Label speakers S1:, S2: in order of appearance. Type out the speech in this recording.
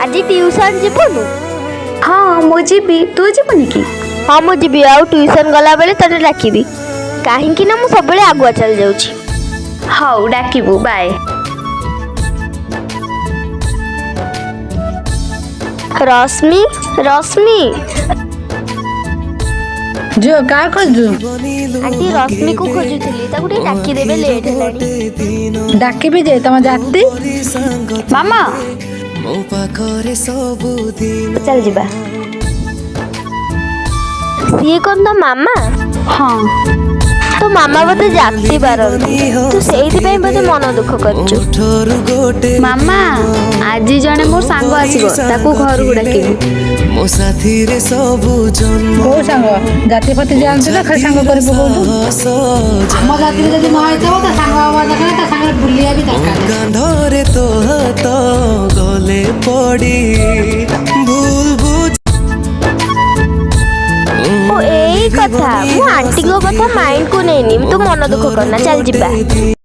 S1: आज ट्यूशन जीवनु?
S2: हाँ मु जीवी, तू जीवनी कि?
S1: हाँ मु जीवी। आउ ट्यूशन गला बेले तने डाकिबी काहेकि ना मु सब बेले आगुआ चल जाउची।
S2: How डाकिबू, bye.
S1: रश्मि रश्मि
S3: जो का खोजु?
S1: आंटी रश्मि को खोजुथिली ताकू टे डाकी देबे, लेट हेलानी।
S3: डाकी भी जे तम जाती
S2: मामा
S1: चल जीबा। सिए कोन तो मामा?
S2: हाँ
S1: तो मामा बोधे जाती पारंती, तू सेइथि पई बोधे मन दुख करछु।
S2: मामा आज जने मोर सांग आसीबो, ताकू घर को डाकिबू।
S4: मो साथी रे सबु जन्म
S3: को सांग जाति पति जानते ना खाली सांग करबो बोलू हम जाति रे जदी नय तो सांग बाबा दका ता सांग बुलिया भी दरकार
S4: कांधरे तो हाथ गले पड़ी भूल बुझ
S1: ओ एई कथा, मु आंटी को कथा माइंड को नेनी, तू मन दुख करना, चल जीबा।